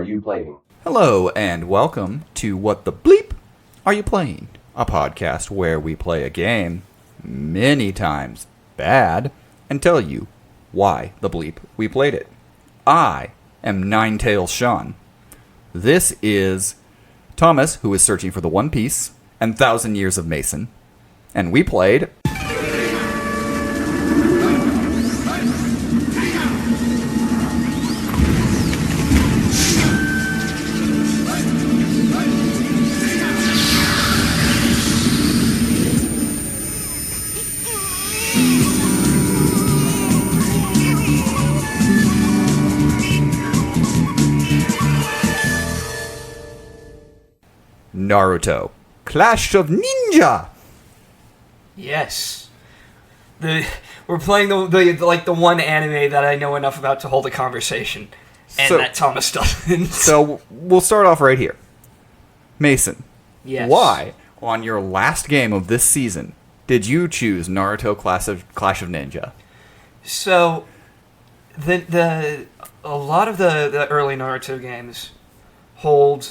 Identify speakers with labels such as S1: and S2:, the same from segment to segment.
S1: you playing?
S2: Hello, and welcome to What the Bleep Are You Playing? A podcast where we play a game, many times bad, and tell you why the bleep we played it. I am Ninetails Sean. This is Thomas, who is searching for the One Piece and 1,000 Years of Mason. And we played... Naruto, Clash of Ninja.
S3: Yes. We're playing the one anime that I know enough about to hold a conversation, and that Thomas doesn't.
S2: So we'll start off right here. Mason,
S3: yes.
S2: Why, on your last game of this season, did you choose Naruto Clash of Ninja?
S3: So, a lot of the early Naruto games hold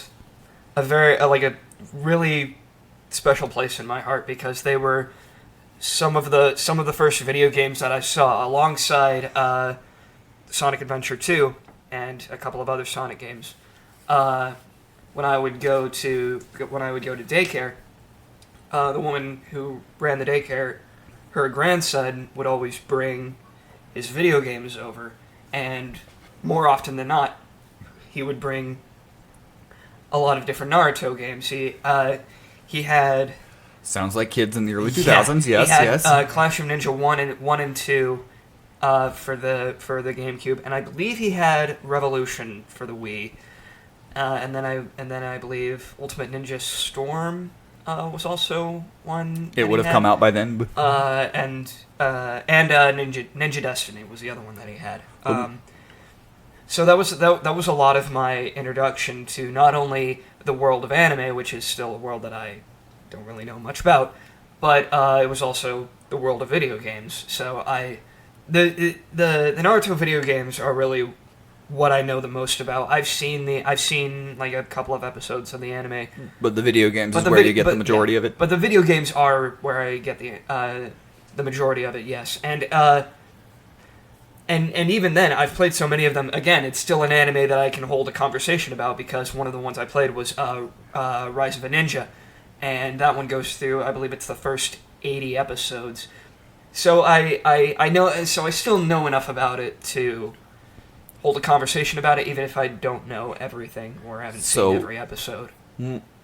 S3: a really special place in my heart because they were some of the first video games that I saw alongside Sonic Adventure 2 and a couple of other Sonic games. When I would go to daycare, the woman who ran the daycare, her grandson would always bring his video games over, and more often than not, he would bring a lot of different Naruto games. He had...
S2: Sounds like kids in the early 2000s,
S3: yes.
S2: Yes.
S3: Clash of Ninja 1 and 2 for the GameCube, and I believe he had Revolution for the Wii. And then I believe Ultimate Ninja Storm was also one.
S2: It would have come out by then.
S3: And Ninja Destiny was the other one that he had. So that was a lot of my introduction to not only the world of anime, which is still a world that I don't really know much about, but it was also the world of video games. So the Naruto video games are really what I know the most about. I've seen like a couple of episodes of the anime,
S2: but the video games is where you get the majority of it.
S3: But the video games are where I get the majority of it. Yes, and even then, I've played so many of them. Again, it's still an anime that I can hold a conversation about because one of the ones I played was Rise of a Ninja, and that one goes through, I believe it's the first 80 episodes. So I know, so I still know enough about it to hold a conversation about it, even if I don't know everything or haven't seen every episode.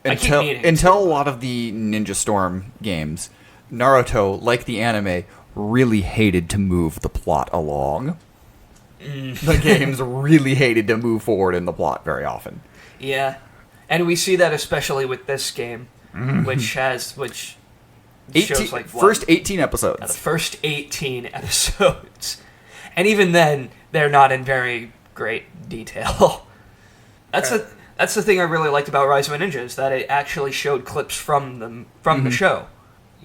S2: Until a lot of the Ninja Storm games, Naruto, like the anime, really hated to move the plot along. The games really hated to move forward in the plot very often.
S3: Yeah, and we see that especially with this game, which shows like what?
S2: First 18 episodes.
S3: Yeah, the first 18 episodes, and even then, they're not in very great detail. That's the thing I really liked about Rise of a Ninja, is that it actually showed clips from the show.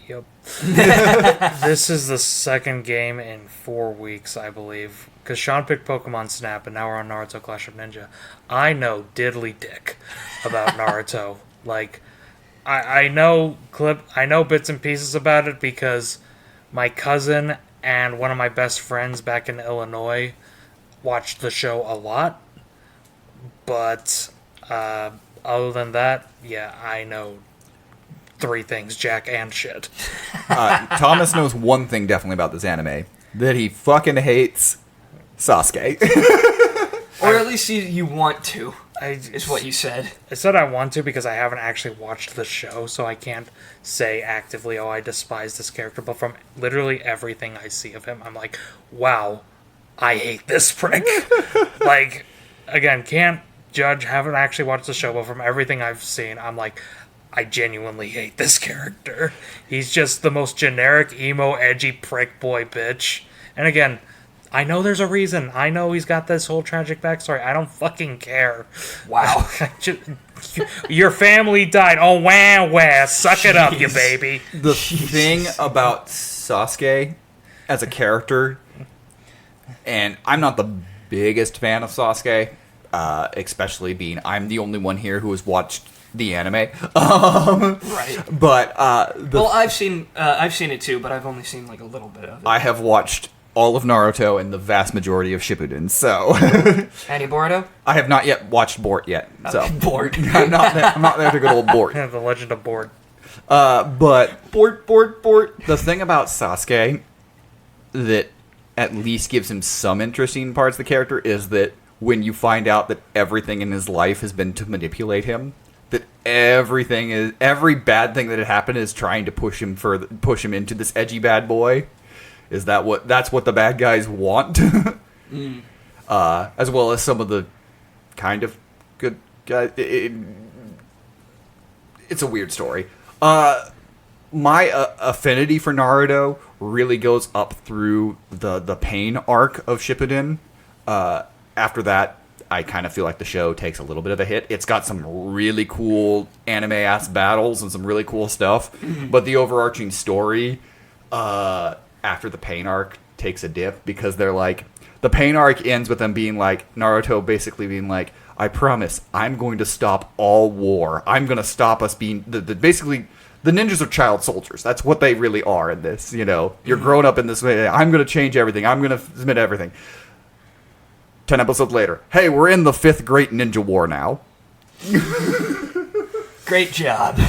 S4: Yep. This is the second game in 4 weeks, I believe. Because Sean picked Pokemon Snap, and now we're on Naruto Clash of Ninja. I know diddly dick about Naruto. Like, I know bits and pieces about it because my cousin and one of my best friends back in Illinois watched the show a lot. But other than that, yeah, I know 3 things, Jack and shit.
S2: Thomas knows one thing definitely about this anime, that he fucking hates Sasuke.
S3: Or at least you want to, is what you said.
S4: I said I want to because I haven't actually watched the show, so I can't say actively, oh, I despise this character, but from literally everything I see of him, I'm like, wow, I hate this prick. Like, again, can't judge, haven't actually watched the show, but from everything I've seen, I'm like, I genuinely hate this character. He's just the most generic, emo, edgy prick boy bitch. And again, I know there's a reason. I know he's got this whole tragic backstory. I don't fucking care.
S3: Wow.
S4: Your family died. Oh, wah. Suck it up, you baby.
S2: The thing about Sasuke as a character, and I'm not the biggest fan of Sasuke. especially being I'm the only one here who has watched the anime.
S3: Right.
S2: But
S3: Well, I've seen it too, but I've only seen like a little bit of it.
S2: I have watched all of Naruto and the vast majority of Shippuden, so
S3: Any Boruto?
S2: I have not yet watched Bort yet. So
S3: Bored.
S2: I'm not there to good old Bort.
S4: Yeah, the Legend of Board.
S2: But
S3: Bort.
S2: the thing about Sasuke that at least gives him some interesting parts of the character is that when you find out that everything in his life has been to manipulate him, that every bad thing that had happened is trying to push him into this edgy bad boy. That's what the bad guys want? As well as some of the kind of good guys. It's a weird story. My affinity for Naruto really goes up through the pain arc of Shippuden. After that, I kind of feel like the show takes a little bit of a hit. It's got some really cool anime-ass battles and some really cool stuff, but the overarching story after the pain arc takes a dip because they're like, the pain arc ends with them being like, Naruto basically being like, I promise, I'm going to stop all war. I'm going to stop us being basically. The ninjas are child soldiers. That's what they really are in this. You know, you're grown up in this way. I'm going to change everything. I'm going to submit everything. 10 episodes later, hey, we're in the 5th Great Ninja War now.
S3: Great job.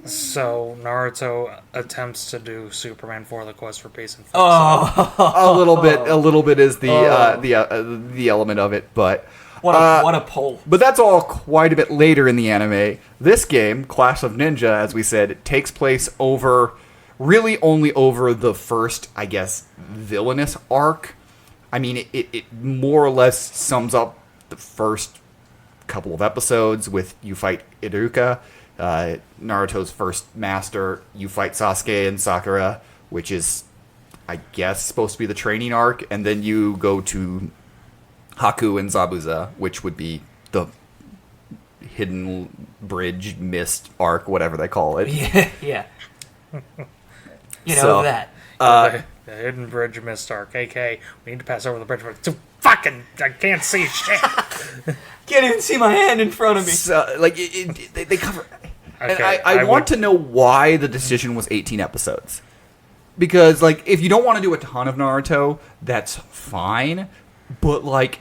S4: So Naruto attempts to do Superman 4: The Quest for Peace and Fix.
S2: A little bit is the element of it, but
S3: What a pull.
S2: But that's all quite a bit later in the anime. This game, Clash of Ninja, as we said, takes place really only over the first, I guess, villainous arc. I mean, it more or less sums up the first couple of episodes with you fight Iruka, Naruto's first master. You fight Sasuke and Sakura, which is, I guess, supposed to be the training arc. And then you go to Haku and Zabuza, which would be the hidden bridge mist arc, whatever they call it.
S3: Yeah. You know that.
S4: The Hidden Bridge Mist Arc, aka we need to pass over the bridge, but it's too fucking, I can't see shit.
S3: Can't even see my hand in front of me.
S2: So, like, they cover.
S4: Okay,
S2: and I want to know why the decision was 18 episodes. Because, like, if you don't want to do a ton of Naruto, that's fine. But, like,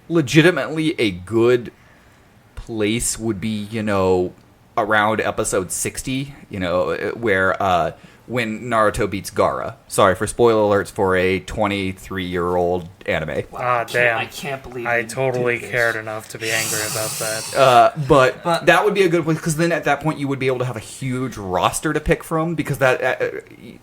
S2: legitimately a good place would be, around episode 60, where when Naruto beats Gaara. Sorry for spoiler alerts for a 23-year-old anime.
S3: Wow,
S4: damn.
S3: I can't believe
S4: I
S3: you
S4: totally
S3: did this.
S4: cared enough to be angry about that.
S2: But that would be a good place, because then at that point you would be able to have a huge roster to pick from, because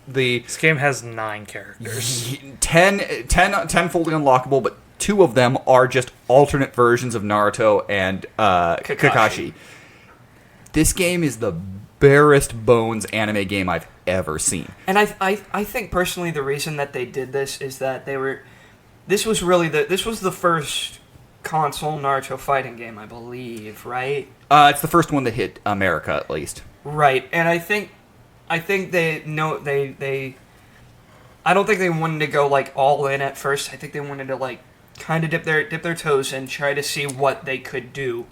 S4: This game has 9 characters.
S2: 10 fully unlockable, but 2 of them are just alternate versions of Naruto and Kakashi. This game is the barest bones anime game I've ever seen.
S3: And I think personally the reason that they did this is that this was the first console Naruto fighting game, I believe, right?
S2: It's the first one that hit America, at least.
S3: Right, and I think I don't think they wanted to go like all in at first. I think they wanted to like kind of dip their toes in, try to see what they could do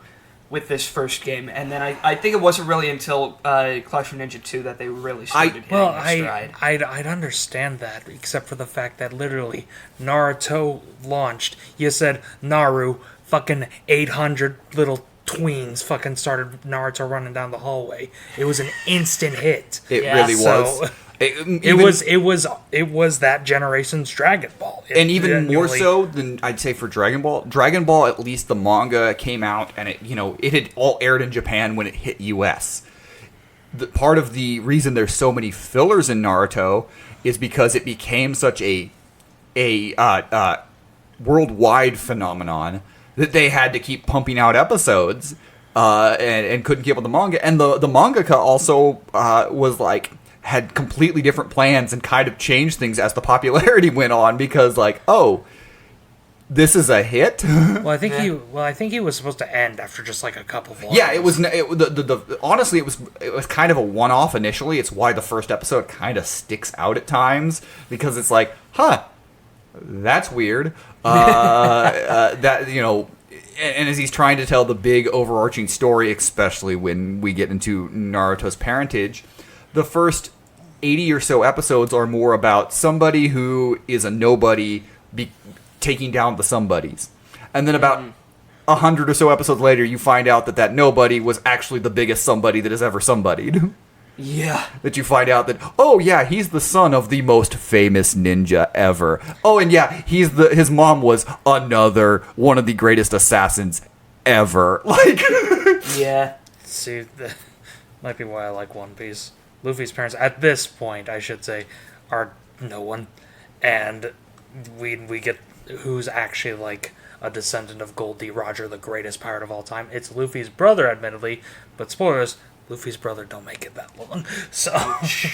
S3: with this first game, and then I think it wasn't really until Clash of Ninja 2 that they really started hitting their stride.
S4: I'd understand that, except for the fact that literally Naruto launched. You said Naru, fucking 800 little tweens fucking started Naruto running down the hallway. It was an instant hit.
S2: It really was.
S4: So, it was that generation's Dragon Ball.
S2: And even more so than I'd say for Dragon Ball. Dragon Ball, at least the manga came out and it had all aired in Japan when it hit US. Part of the reason there's so many fillers in Naruto is because it became such a worldwide phenomenon that they had to keep pumping out episodes and couldn't keep up with the manga. And the mangaka also was like, had completely different plans and kind of changed things as the popularity went on, because like, oh, this is a hit.
S4: I think he was supposed to end after just like a couple volumes.
S2: Yeah, it was. Honestly, it was kind of a one-off initially. It's why the first episode kind of sticks out at times, because it's like, that's weird. and as he's trying to tell the big overarching story, especially when we get into Naruto's parentage, the first 80 or so episodes are more about somebody who is a nobody taking down the somebodies. And then about 100 or so episodes later, you find out that nobody was actually the biggest somebody that has ever somebodied.
S3: Yeah.
S2: That you find out that, oh yeah, he's the son of the most famous ninja ever. Oh, and yeah, his mom was another one of the greatest assassins ever. Like,
S3: Yeah.
S4: See, that might be why I like One Piece. Luffy's parents, at this point, I should say, are no one. And we get who's actually like a descendant of Goldie Roger, the greatest pirate of all time. It's Luffy's brother, admittedly, but spoilers, Luffy's brother don't make it that long. So,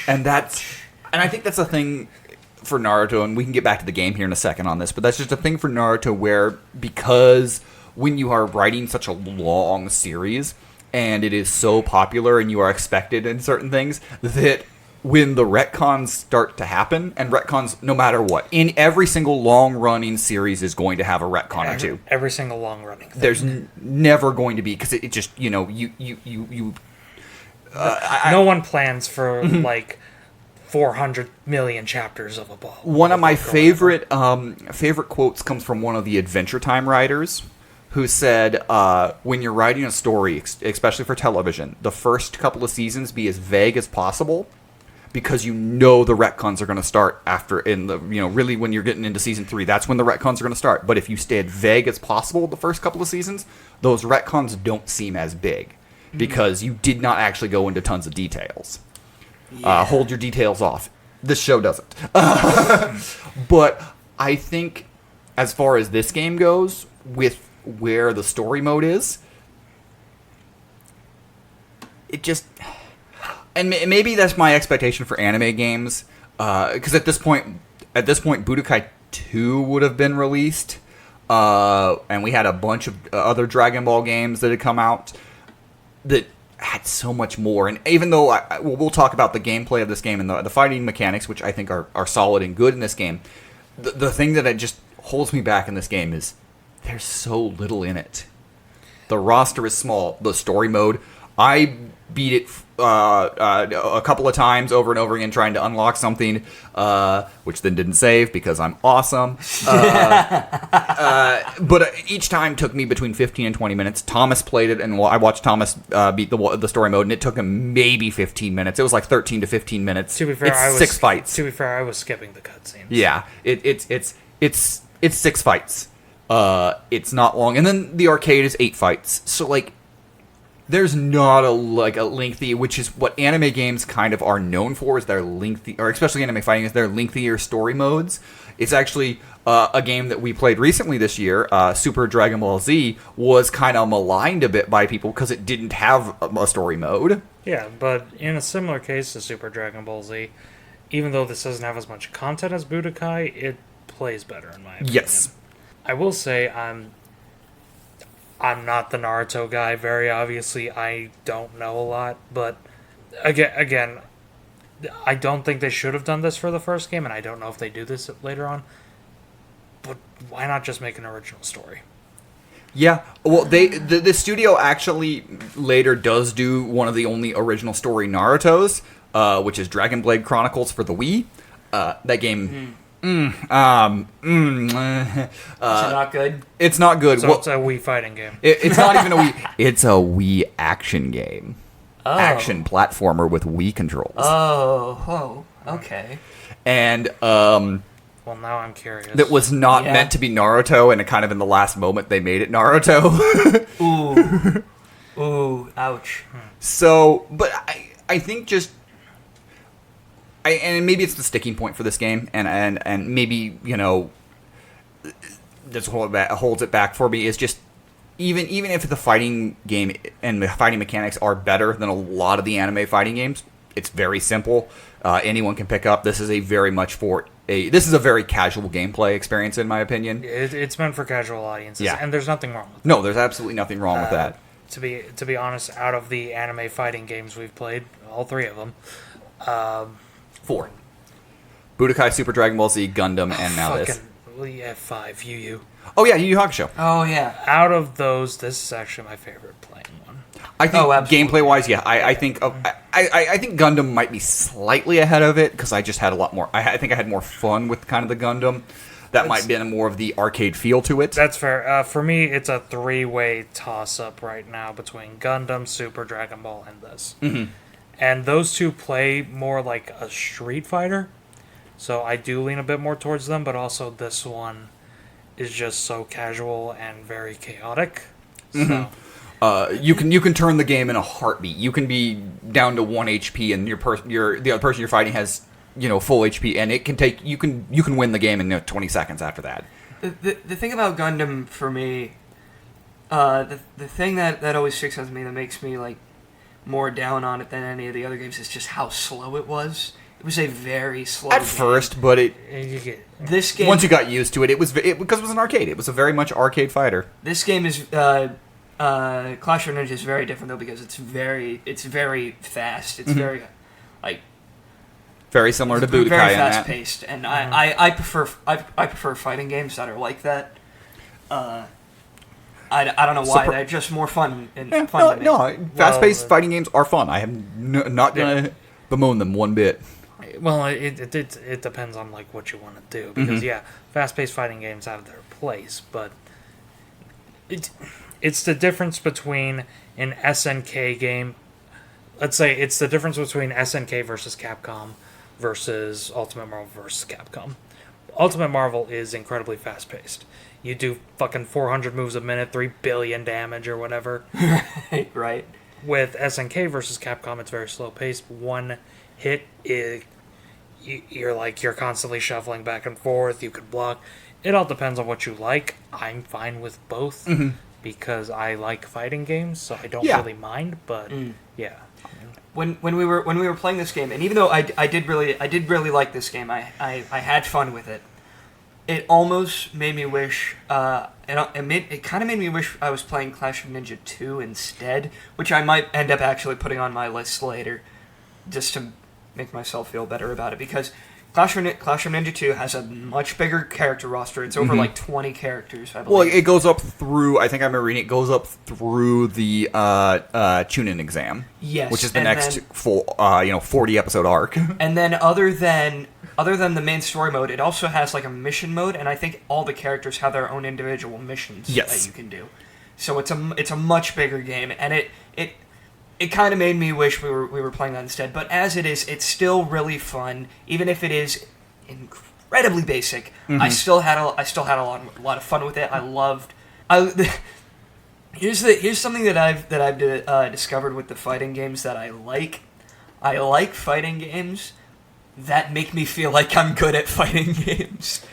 S2: and I think that's a thing for Naruto, and we can get back to the game here in a second on this, but that's just a thing for Naruto where, because when you are writing such a long series, and it is so popular and you are expected in certain things, that when the retcons start to happen, and retcons no matter what, in every single long-running series is going to have a retcon or two.
S4: Every single long-running thing.
S2: There's never going to be, because it just, no
S4: one plans for, like, 400 million chapters of a ball.
S2: One of my favorite quotes comes from one of the Adventure Time writers, who said, when you're writing a story, especially for television, the first couple of seasons be as vague as possible, because you know the retcons are going to start after, really when you're getting into season 3, that's when the retcons are going to start. But if you stay as vague as possible the first couple of seasons, those retcons don't seem as big, because you did not actually go into tons of details.
S3: Yeah.
S2: Hold your details off. This show doesn't. But I think, as far as this game goes, with where the story mode is, it just, and maybe that's my expectation for anime games, because at this point Budokai 2 would have been released, and we had a bunch of other Dragon Ball games that had come out that had so much more. And even though we'll talk about the gameplay of this game and the fighting mechanics, which I think are solid and good in this game, the thing that just holds me back in this game is there's so little in it. The roster is small. The story mode, I beat it a couple of times over and over again trying to unlock something, which then didn't save because I'm awesome. But each time took me between 15 and 20 minutes. Thomas played it, and I watched Thomas beat the story mode, and it took him maybe 15 minutes. It was like 13 to 15 minutes.
S4: To be fair,
S2: it's 6 fights.
S4: To be fair, I was skipping the cutscenes.
S2: Yeah, it's 6 fights. It's not long, and then the arcade is 8 fights. So like, there's not a lengthy, which is what anime games kind of are known for, is their lengthy, or especially anime fighting, is their lengthier story modes. It's actually a game that we played recently this year, Super Dragon Ball Z, was kind of maligned a bit by people because it didn't have a story mode.
S4: Yeah, but in a similar case to Super Dragon Ball Z, even though this doesn't have as much content as Budokai, it plays better in my opinion.
S2: Yes.
S4: I will say I'm not the Naruto guy, very obviously. I don't know a lot, but again, I don't think they should have done this for the first game, and I don't know if they do this later on. But why not just make an original story?
S2: Yeah, well, the studio actually later does do one of the only original story Narutos, which is Dragon Blade Chronicles for the Wii. That game...
S3: Is it not good?
S2: It's not good.
S4: So it's a Wii fighting game.
S2: It's not even a Wii. It's a Wii action game.
S3: Oh.
S2: Action platformer with Wii controls.
S3: Oh, okay.
S2: And
S4: well, now I'm curious.
S2: that was not meant to be Naruto, and kind of in the last moment they made it Naruto.
S3: Ooh, ouch.
S2: So, but I think just. And maybe it's the sticking point for this game, and maybe, that's what holds it back for me, is just, even if the fighting game and the fighting mechanics are better than a lot of the anime fighting games, it's very simple. Anyone can pick up. This is a very casual gameplay experience, in my opinion.
S4: It's meant for casual audiences, and there's nothing wrong with that.
S2: No, there's absolutely nothing wrong with that.
S4: To be honest, out of the anime fighting games we've played, all 3 of them,
S2: 4. Budokai, Super Dragon Ball Z, Gundam, and now this.
S4: well, yeah, 5. Yu Yu.
S2: Oh yeah, Yu Yu Hakusho.
S3: Oh yeah.
S4: Out of those, this is actually my favorite playing one.
S2: I think
S3: absolutely.
S2: gameplay wise, yeah. I think I think Gundam might be slightly ahead of it because I just had a lot more. I think I had more fun with kind of the Gundam. That might be more of the arcade feel to it.
S4: That's fair. For me, it's a 3-way toss-up right now between Gundam, Super Dragon Ball, and this.
S2: Mm-hmm.
S4: And those two play more like a Street Fighter, so I do lean a bit more towards them, but also this one is just so casual and very chaotic. So
S2: You can turn the game in a heartbeat. You can be down to 1 HP, and the other person you're fighting has full HP, and it can take you can win the game in 20 seconds after that.
S3: The thing about Gundam for me, the thing that always sticks out to me that makes me like more down on it than any of the other games is just how slow it was. It was a very slow
S2: At
S3: game.
S2: first, but
S3: This game,
S2: once you got used to it, because it was an arcade. It was a very much arcade fighter.
S3: This game is Clash of Ninja is very different though because it's very fast. It's very like
S2: Very similar to Budokai.
S3: very
S2: in that.
S3: fast paced, and I prefer fighting games that are like that. I don't know why they're just more fun and fun. To me.
S2: No, fast-paced fighting games are fun. I am not gonna bemoan them one bit.
S4: Well, it depends on like what you want to do because fast-paced fighting games have their place, but it's the difference between an SNK game. Let's say it's the difference between SNK versus Capcom versus Ultimate Marvel versus Capcom. Ultimate Marvel is incredibly fast-paced. You do fucking 400 moves a minute, 3 billion damage or whatever.
S3: Right.
S4: With SNK versus Capcom, it's very slow-paced. One hit, you're constantly shuffling back and forth. You can block. It all depends on what you like. I'm fine with both because I like fighting games, so I don't really mind. But yeah.
S3: When we were playing this game, and even though I did really like this game, I had fun with it. It almost made me wish. It kind of made me wish I was playing Clash of Ninja 2 instead, which I might end up actually putting on my list later, just to make myself feel better about it. Because Clash of Ninja 2 has a much bigger character roster. It's over like 20 characters, I believe.
S2: Well, it goes up through. I think I remember reading it goes up through the tune-in exam.
S3: Yes,
S2: which is the
S3: and
S2: next
S3: then,
S2: full 40 episode arc.
S3: And then other than the main story mode, it also has like a mission mode, and I think all the characters have their own individual missions that you can do. So it's a much bigger game, and it kind of made me wish we were playing that instead. But as it is, it's still really fun, even if it is incredibly basic. I still had a lot of fun with it. Here's something that I've discovered with the fighting games that I like. I like fighting games that make me feel like I'm good at fighting games.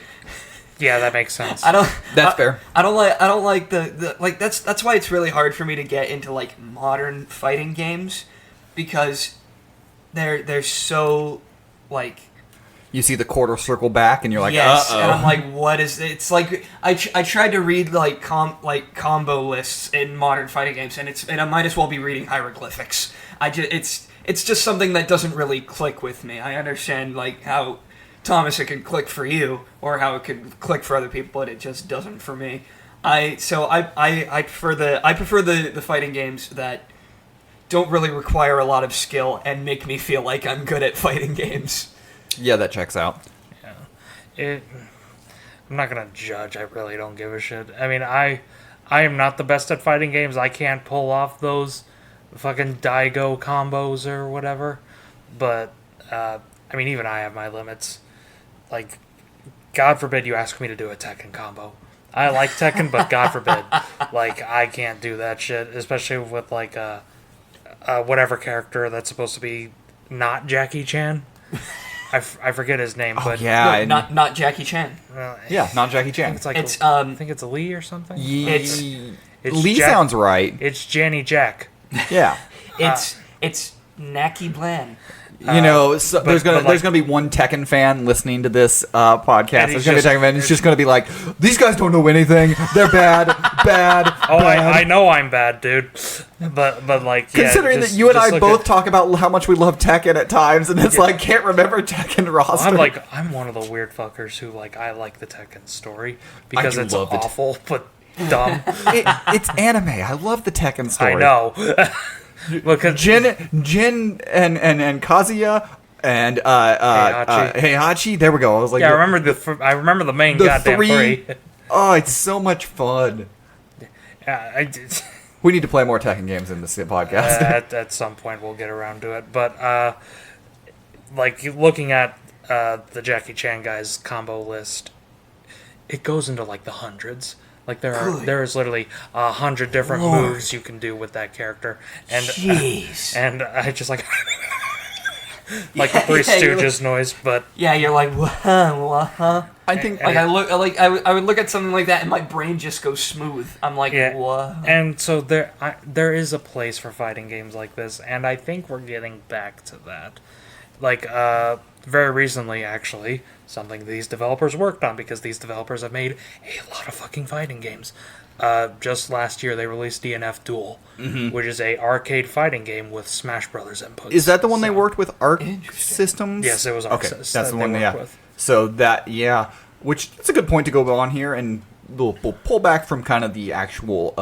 S4: Yeah, that makes sense.
S2: That's fair.
S3: I don't like the like that's why it's really hard for me to get into like modern fighting games because they're so like
S2: You see the quarter circle back, and you're like,
S3: yes,
S2: uh-oh.
S3: and I'm like, what is it? It's like I tried to read like combo lists in modern fighting games, and I might as well be reading hieroglyphics. It's just something that doesn't really click with me. I understand like how Thomas it could click for you or how it could click for other people, but it just doesn't for me. I prefer the fighting games that don't really require a lot of skill and make me feel like I'm good at fighting games.
S2: Yeah, that checks out.
S4: Yeah. I'm not gonna judge. I really don't give a shit. I mean, I am not the best at fighting games. I can't pull off those fucking Daigo combos or whatever. But I mean, even I have my limits. Like, God forbid you ask me to do a Tekken combo. I like Tekken, but God forbid, like I can't do that shit. Especially with like whatever character that's supposed to be not Jackie Chan. I forget his name, but
S2: yeah,
S3: no, not Jackie Chan.
S2: Not Jackie Chan.
S4: It's like
S3: I
S4: think it's Lee or something.
S3: It's
S2: Lee sounds right.
S4: It's Janny Jack.
S2: Yeah,
S3: it's Naki Blan.
S2: There's gonna be one Tekken fan listening to this podcast. There's gonna be a Tekken fan who's just gonna be like, these guys don't know anything. They're bad. bad.
S4: Oh,
S2: bad.
S4: I know I'm bad, dude. But like, yeah,
S2: Considering
S4: just-
S2: that you and
S4: just
S2: I
S4: look
S2: both
S4: at-
S2: talk about how much we love Tekken at times, and it's like can't remember Tekken roster.
S4: I'm one of the weird fuckers who I like the Tekken story because
S2: do
S4: it's
S2: love it.
S4: awful but dumb.
S2: It's anime. I love the Tekken story.
S4: I know. Because
S2: Jin and Kazuya and Heihachi. There we go. I was like,
S4: yeah, I remember the main
S2: the
S4: goddamn three.
S2: Oh, it's so much fun.
S4: Yeah,
S2: We need to play more Tekken games in this podcast.
S4: at some point we'll get around to it, but like looking at the Jackie Chan guys combo list, it goes into like the hundreds. Like there is literally 100 different moves you can do with that character, and
S3: Jeez.
S4: and I just like like the Three Stooges noise, but
S3: Yeah, you're like, what?
S2: I think
S3: Like I would look at something like that and my brain just goes smooth. I'm like,
S4: yeah.
S3: what?
S4: And so there is a place for fighting games like this, and I think we're getting back to that. Like very recently, actually, something these developers worked on because these developers have made a lot of fucking fighting games. Just last year, they released DNF Duel, which is a arcade fighting game with Smash Brothers inputs.
S2: is that the one they worked with Arc
S3: Interesting.
S2: Systems?
S4: Yes, it was Arc
S2: Okay,
S4: Systems
S2: that's
S4: that
S2: the
S4: they
S2: one.
S4: worked
S2: Yeah.
S4: with.
S2: So that which it's a good point to go on here, and we'll pull back from kind of the actual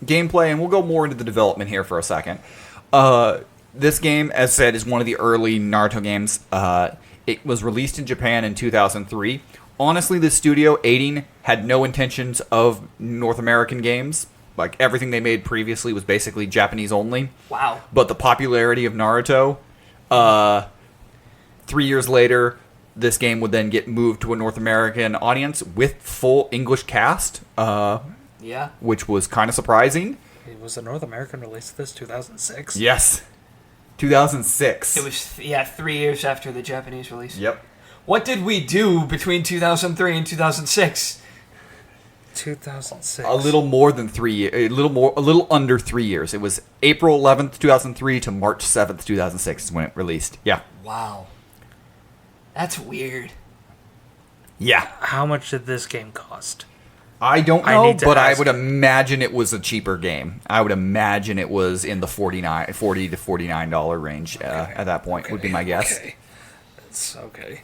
S2: gameplay, and we'll go more into the development here for a second. This game, as said, is one of the early Naruto games. It was released in Japan in 2003. Honestly, the studio, 18, had no intentions of North American games. Like, everything they made previously was basically Japanese only.
S3: Wow.
S2: But the popularity of Naruto, 3 years later, this game would then get moved to a North American audience with full English cast,
S3: Yeah.
S2: which was kind of surprising.
S4: It was the North American release of this 2006.
S2: Yes. 2006.
S3: It was 3 years after the Japanese release.
S2: Yep.
S3: What did we do between 2003 and 2006?
S4: 2006.
S2: A little more than 3 years. A little under 3 years. It was April 11th, 2003 to March 7th, 2006 is when it released. Yeah.
S3: Wow. That's weird.
S2: Yeah.
S4: How much did this game cost?
S2: I don't
S4: I
S2: know,
S4: need to
S2: but I
S4: ask.
S2: would imagine it was a cheaper game. I would imagine it was in the $40 to $49 range at that point, would be my guess.
S4: Okay. It's okay.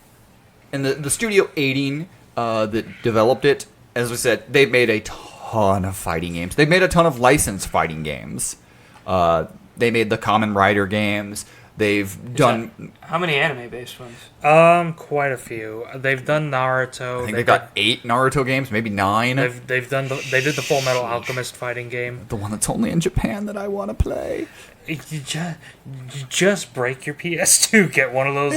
S2: And the Studio 18 that developed it, as I said, they've made a ton of fighting games. They've made a ton of licensed fighting games. They made the Kamen Rider games. They've done...
S3: How many anime-based ones?
S4: Quite a few. They've done Naruto.
S2: I think they've got 8 Naruto games, maybe 9.
S4: They've done. They did the Full Metal Alchemist fighting game.
S2: The one that's only in Japan that I want to play.
S4: You just break your PS2. Get one of those.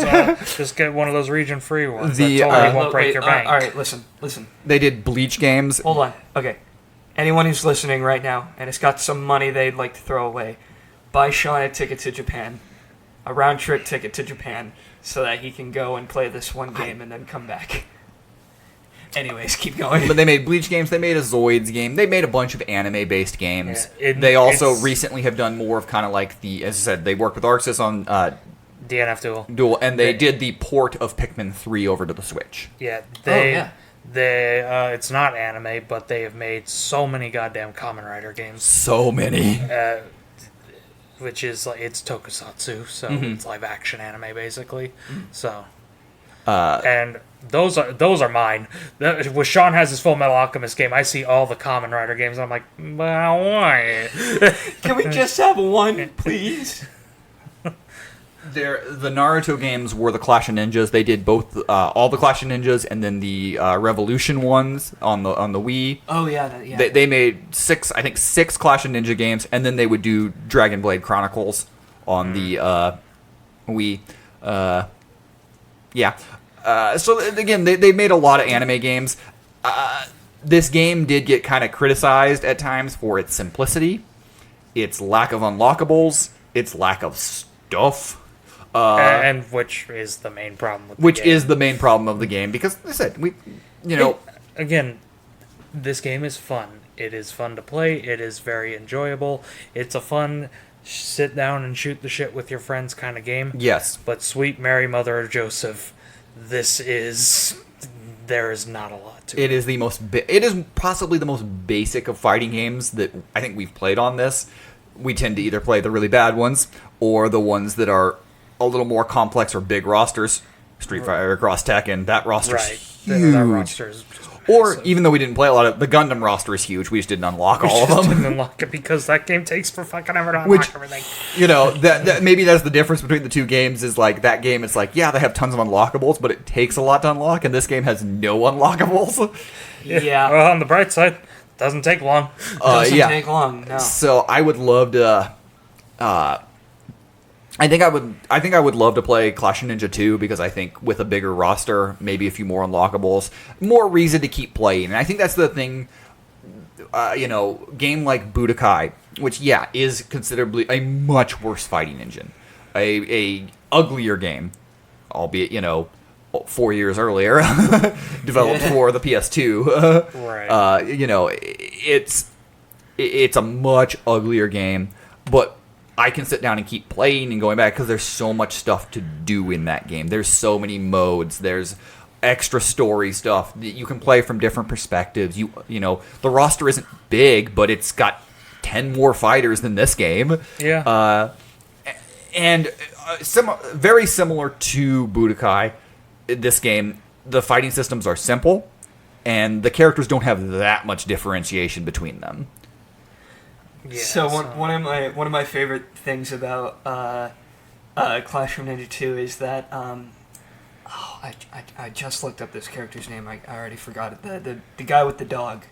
S4: Just get one of those region-free ones.
S2: The,
S4: that totally won't
S3: Look,
S4: break
S3: wait,
S4: your bank.
S3: All right, listen.
S2: They did Bleach games.
S3: Hold on. Okay. Anyone who's listening right now and has got some money they'd like to throw away, buy Sean a ticket to Japan. A round-trip ticket to Japan so that he can go and play this one game and then come back. Anyways, keep going.
S2: But they made Bleach games. They made a Zoids game. They made a bunch of anime-based games.
S4: Yeah,
S2: they also
S4: it's-
S2: recently have done more of kind of like the, as I said, they worked with Arxis on
S4: DNF Duel.
S2: Duel, and they did the port of Pikmin 3 over to the Switch.
S4: Yeah,
S3: yeah.
S4: It's not anime, but they have made so many goddamn Kamen Rider games.
S2: So many.
S4: Which is like it's tokusatsu, so it's live action anime basically. So, and those are mine. When Sean has his Full Metal Alchemist game, I see all the Kamen Rider games, and I'm like, well, why?
S3: Can we just have one, please?
S2: The Naruto games were the Clash of Ninjas. They did both, all the Clash of Ninjas, and then the Revolution ones on the Wii.
S3: Oh yeah, yeah.
S2: They made six Clash of Ninja games, and then they would do Dragon Blade Chronicles on the Wii. Yeah. So again, they made a lot of anime games. This game did get kind of criticized at times for its simplicity, its lack of unlockables, its lack of stuff.
S4: And which is the main problem with the
S2: Which
S4: game.
S2: is the main problem of the game, because, as I said,
S4: Again, this game is fun. It is fun to play. It is very enjoyable. It's a fun sit down and shoot the shit with your friends kind of game.
S2: yes.
S4: But sweet Mary Mother of Joseph, this is there is not a lot to
S2: It is the most. It is possibly the most basic of fighting games that I think we've played on this. We tend to either play the really bad ones or the ones that are a little more complex or big rosters. Street Fighter, Cross Tekken, that roster's
S4: Right.
S2: huge.
S4: That roster is just
S2: Or
S4: massive.
S2: even though we didn't play a lot of the Gundam roster is huge, we just didn't unlock all of
S4: Just
S2: them.
S4: didn't unlock it because that game takes for fucking ever to unlock
S2: Which-
S4: everything.
S2: You know, that maybe that's the difference between the two games is like that game it's like, yeah, they have tons of unlockables, but it takes a lot to unlock, and this game has no unlockables.
S3: Yeah.
S4: Well, on the bright side, doesn't take long.
S3: Doesn't
S2: yeah.
S3: take long. No.
S2: So I would love to I think I would love to play Clash of Ninja 2 because I think with a bigger roster, maybe a few more unlockables, more reason to keep playing. And I think that's the thing, game like Budokai, which, yeah, is considerably a much worse fighting engine. A uglier game, albeit, 4 years earlier, developed for the PS2.
S4: Right.
S2: It's a much uglier game, but I can sit down and keep playing and going back because there's so much stuff to do in that game. There's so many modes. There's extra story stuff that you can play from different perspectives. The roster isn't big, but it's got 10 more fighters than this game.
S4: Yeah.
S2: Very similar to Budokai, this game, the fighting systems are simple, and the characters don't have that much differentiation between them.
S4: Yeah,
S3: So one of my favorite things about Clash of Ninja 2 is that I just looked up this character's name. I already forgot it. The guy with the dog.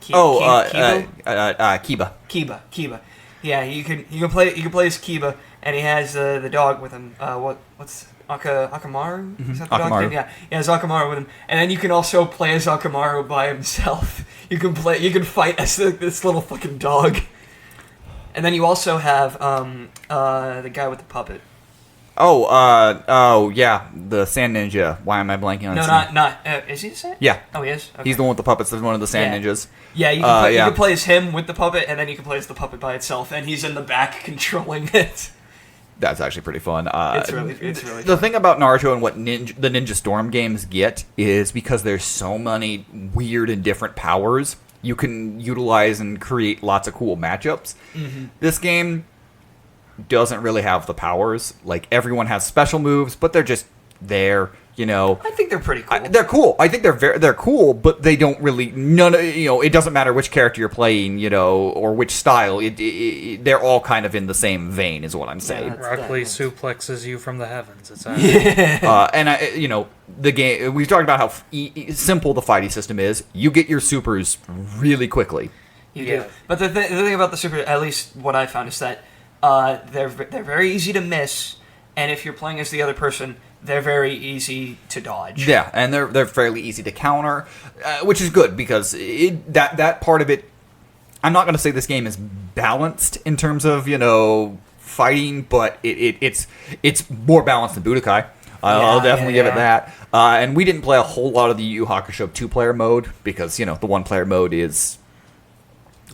S3: Kiba?
S2: Kiba.
S3: Kiba. Yeah, you can play as Kiba, and he has the dog with him. What's Akamaru? Is that the dog's
S2: Akamaru.
S3: name? Yeah, he has Akamaru with him, and then you can also play as Akamaru by himself. You can fight as this little fucking dog. And then you also have the guy with the puppet.
S2: Yeah, the Sand Ninja. Why am I blanking on his name?
S3: Not. Is he the same?
S2: Yeah.
S3: Oh, he is? Okay.
S2: He's the one with the puppets. There's one of the Sand Ninjas.
S3: Yeah, you can play as him with the puppet, and then you can play as the puppet by itself, and he's in the back controlling it.
S2: That's actually pretty fun.
S3: It's really
S2: The
S3: fun.
S2: thing about Naruto and what the Ninja Storm games get is because there's so many weird and different powers, you can utilize and create lots of cool matchups.
S3: Mm-hmm.
S2: This game doesn't really have the powers. Like, everyone has special moves, but they're just there,
S3: I think they're pretty cool.
S2: They're cool. I think they're cool, but they don't really. It doesn't matter which character you're playing, or which style. They're all kind of in the same vein, is what I'm saying.
S3: that's-
S4: Rock Lee suplexes you from the heavens. It's alright.
S2: And the game. We've talked about how simple the fighting system is. You get your supers really quickly.
S3: You
S4: Yeah.
S3: do. But the thing about the super, at least what I found, is that they're very easy to miss, and if you're playing as the other person, they're very easy to dodge.
S2: Yeah, and they're fairly easy to counter, which is good because that part of it. I'm not going to say this game is balanced in terms of fighting, but it's more balanced than Budokai. I'll definitely give it that. And we didn't play a whole lot of the Yu Yu Hakusho 2-player mode because the 1-player mode is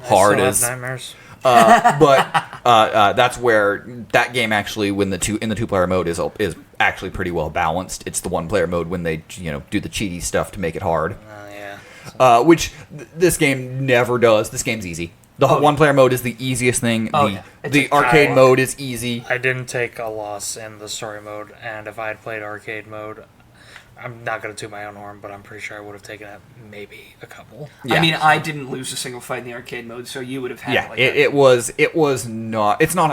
S2: hard
S4: I
S2: as.
S4: still have nightmares.
S2: But that's where that game actually, when the 2-player mode is actually pretty well balanced. It's the 1-player mode when they do the cheaty stuff to make it hard,
S4: Yeah.
S2: which this game never does. This game's easy. The 1-player mode is the easiest thing. The arcade mode is easy.
S4: I didn't take a loss in the story mode, and if I had played arcade mode, I'm not going to toot my own horn, but I'm pretty sure I would have taken it maybe a couple.
S2: Yeah.
S3: I mean, I didn't lose a single fight in the arcade mode, so you would have had
S2: Yeah,
S3: like
S2: it was not. It's not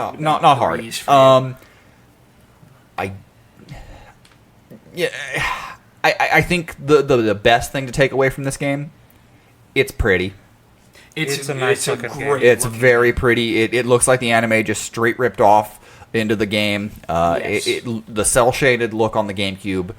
S2: hard.
S3: breeze for you.
S2: I think the best thing to take away from this game, it's pretty.
S4: It's a nice looking game.
S3: great
S2: It's
S3: looking
S2: very pretty. It looks like the anime just straight ripped off into the game.
S3: Yes.
S2: The cell shaded look on the GameCube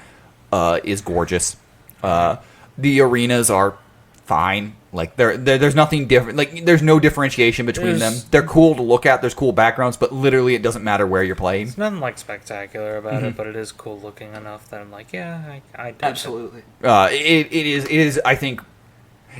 S2: is gorgeous. The arenas are fine. Like there's nothing different. Like there's no differentiation between them. They're cool to look at. There's cool backgrounds, but literally it doesn't matter where you're playing.
S4: It's nothing like spectacular about
S2: Mm-hmm.
S4: it, but it is cool looking enough that I'm like, yeah, I dig
S3: Absolutely.
S2: It is. I think